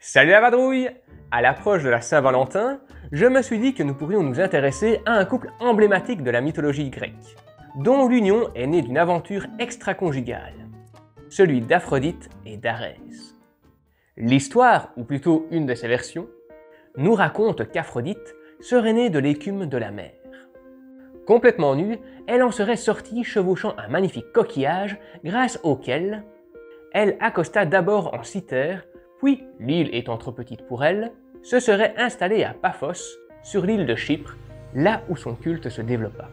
Salut la vadrouille! À l'approche de la Saint-Valentin, je me suis dit que nous pourrions nous intéresser à un couple emblématique de la mythologie grecque, dont l'union est née d'une aventure extra-conjugale, celui d'Aphrodite et d'Arès. L'histoire, ou plutôt une de ses versions, nous raconte qu'Aphrodite serait née de l'écume de la mer. Complètement nue, elle en serait sortie chevauchant un magnifique coquillage grâce auquel elle accosta d'abord en Cythère, puis, l'île étant trop petite pour elle, se serait installée à Paphos, sur l'île de Chypre, là où son culte se développa.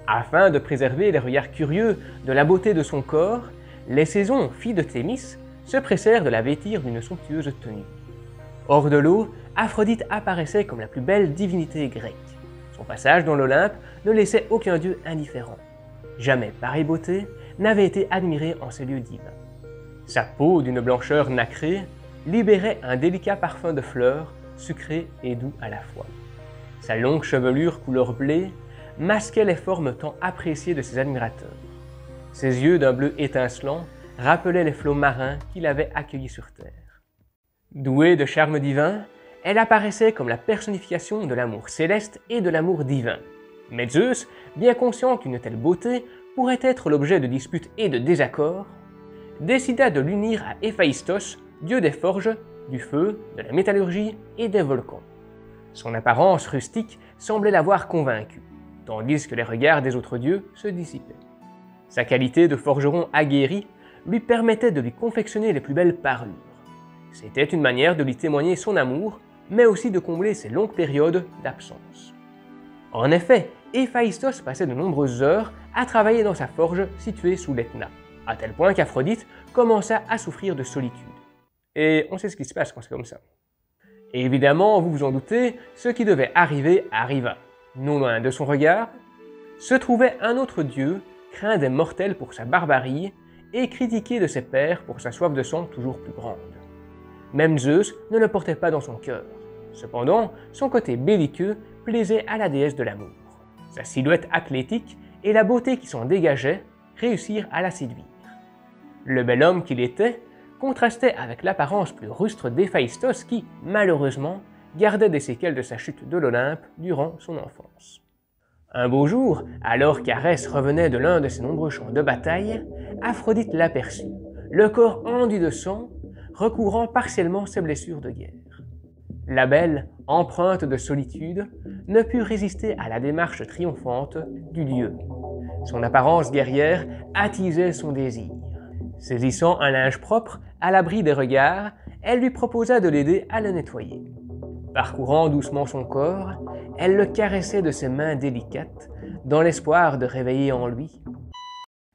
Afin de préserver les regards curieux de la beauté de son corps, les saisons, filles de Thémis, se pressèrent de la vêtir d'une somptueuse tenue. Hors de l'eau, Aphrodite apparaissait comme la plus belle divinité grecque. Son passage dans l'Olympe ne laissait aucun dieu indifférent. Jamais pareille beauté n'avait été admirée en ces lieux divins. Sa peau, d'une blancheur nacrée, libérait un délicat parfum de fleurs, sucré et doux à la fois. Sa longue chevelure couleur blé masquait les formes tant appréciées de ses admirateurs. Ses yeux d'un bleu étincelant rappelaient les flots marins qu'il avait accueillis sur terre. Douée de charme divin, elle apparaissait comme la personnification de l'amour céleste et de l'amour divin. Mais Zeus, bien conscient qu'une telle beauté pourrait être l'objet de disputes et de désaccords, décida de l'unir à Héphaïstos, dieu des forges, du feu, de la métallurgie et des volcans. Son apparence rustique semblait l'avoir convaincu, tandis que les regards des autres dieux se dissipaient. Sa qualité de forgeron aguerri lui permettait de lui confectionner les plus belles parures. C'était une manière de lui témoigner son amour, mais aussi de combler ses longues périodes d'absence. En effet, Héphaïstos passait de nombreuses heures à travailler dans sa forge située sous l'Etna, à tel point qu'Aphrodite commença à souffrir de solitude. Et on sait ce qui se passe quand c'est comme ça. Et évidemment, vous vous en doutez, ce qui devait arriver arriva. Non loin de son regard, se trouvait un autre dieu, craint des mortels pour sa barbarie, et critiqué de ses pairs pour sa soif de sang toujours plus grande. Même Zeus ne le portait pas dans son cœur. Cependant, son côté belliqueux plaisait à la déesse de l'amour. Sa silhouette athlétique et la beauté qui s'en dégageait réussirent à la séduire. Le bel homme qu'il était contrastait avec l'apparence plus rustre d'Héphaïstos qui, malheureusement, gardait des séquelles de sa chute de l'Olympe durant son enfance. Un beau jour, alors qu'Arès revenait de l'un de ses nombreux champs de bataille, Aphrodite l'aperçut, le corps enduit de sang, recouvrant partiellement ses blessures de guerre. La belle, empreinte de solitude, ne put résister à la démarche triomphante du dieu. Son apparence guerrière attisait son désir. Saisissant un linge propre, à l'abri des regards, elle lui proposa de l'aider à le nettoyer. Parcourant doucement son corps, elle le caressait de ses mains délicates, dans l'espoir de réveiller en lui.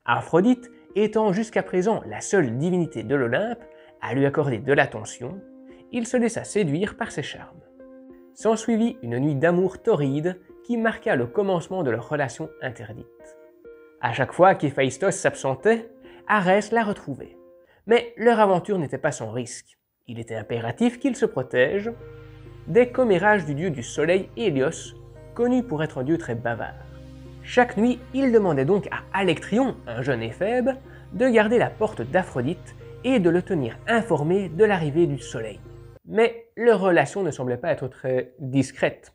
Aphrodite, étant jusqu'à présent la seule divinité de l'Olympe à lui accorder de l'attention, il se laissa séduire par ses charmes. S'ensuivit une nuit d'amour torride qui marqua le commencement de leur relation interdite. À chaque fois qu'Héphaïstos s'absentait, Arès la retrouvait. Mais leur aventure n'était pas sans risque. Il était impératif qu'ils se protègent des commérages du dieu du soleil Hélios, connu pour être un dieu très bavard. Chaque nuit, il demandait donc à Alectryon, un jeune éphèbe, de garder la porte d'Aphrodite et de le tenir informé de l'arrivée du soleil. Mais leur relation ne semblait pas être très discrète.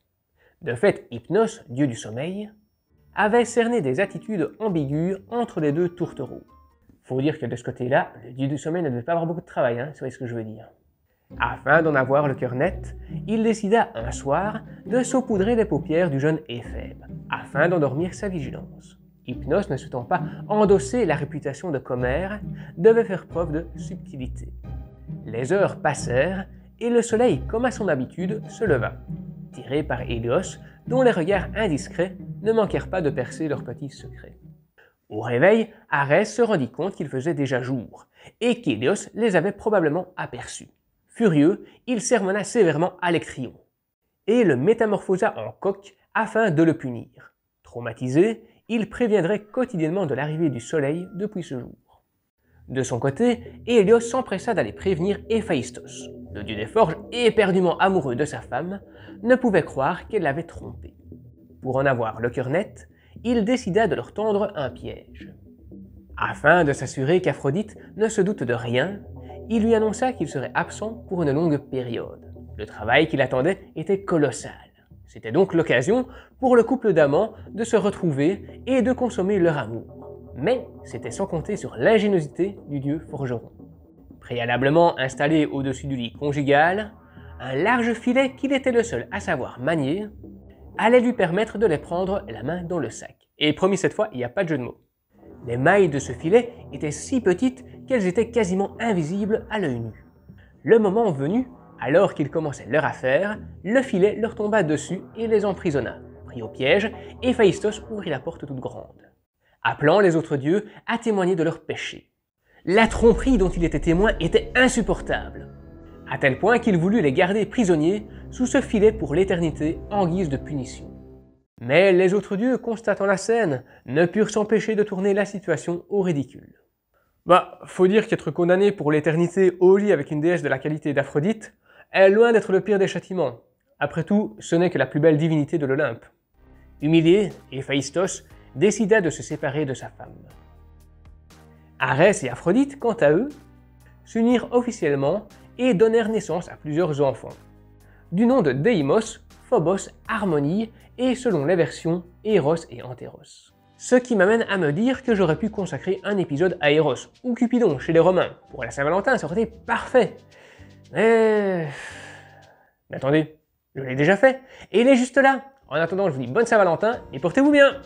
De fait, Hypnos, dieu du sommeil, avait cerné des attitudes ambiguës entre les deux tourtereaux. Faut dire que de ce côté-là, le dieu du sommeil ne devait pas avoir beaucoup de travail, vous voyez ce que je veux dire. Afin d'en avoir le cœur net, il décida un soir de saupoudrer les paupières du jeune éphèbe, afin d'endormir sa vigilance. Hypnos, ne souhaitant pas endosser la réputation de commère, devait faire preuve de subtilité. Les heures passèrent, et le soleil, comme à son habitude, se leva, tiré par Hélios, dont les regards indiscrets ne manquèrent pas de percer leurs petits secrets. Au réveil, Arès se rendit compte qu'il faisait déjà jour, et qu'Hélios les avait probablement aperçus. Furieux, il sermonna sévèrement Alectryon, et le métamorphosa en coq afin de le punir. Traumatisé, il préviendrait quotidiennement de l'arrivée du soleil depuis ce jour. De son côté, Hélios s'empressa d'aller prévenir Héphaïstos. Le dieu des forges, éperdument amoureux de sa femme, ne pouvait croire qu'elle l'avait trompé. Pour en avoir le cœur net, il décida de leur tendre un piège. Afin de s'assurer qu'Aphrodite ne se doute de rien, il lui annonça qu'il serait absent pour une longue période. Le travail qui l'attendait était colossal. C'était donc l'occasion pour le couple d'amants de se retrouver et de consommer leur amour. Mais c'était sans compter sur l'ingéniosité du dieu forgeron. Préalablement installé au-dessus du lit conjugal, un large filet qu'il était le seul à savoir manier allait lui permettre de les prendre la main dans le sac. Et promis, cette fois, il n'y a pas de jeu de mots. Les mailles de ce filet étaient si petites qu'elles étaient quasiment invisibles à l'œil nu. Le moment venu, alors qu'ils commençaient leur affaire, le filet leur tomba dessus et les emprisonna. Pris au piège, Héphaïstos ouvrit la porte toute grande, appelant les autres dieux à témoigner de leur péché. La tromperie dont il était témoin était insupportable, à tel point qu'il voulut les garder prisonniers sous ce filet pour l'éternité en guise de punition. Mais les autres dieux, constatant la scène, ne purent s'empêcher de tourner la situation au ridicule. Faut dire qu'être condamné pour l'éternité au lit avec une déesse de la qualité d'Aphrodite est loin d'être le pire des châtiments. Après tout, ce n'est que la plus belle divinité de l'Olympe. Humilié, Héphaïstos décida de se séparer de sa femme. Arès et Aphrodite, quant à eux, s'unirent officiellement et donnèrent naissance à plusieurs enfants, du nom de Déimos, Phobos, Harmonie et, selon les versions, Eros et Antéros. Ce qui m'amène à me dire que j'aurais pu consacrer un épisode à Eros ou Cupidon chez les Romains. Pour la Saint-Valentin, ça aurait été parfait. Mais attendez, je l'ai déjà fait, et il est juste là. En attendant, je vous dis bonne Saint-Valentin et portez-vous bien!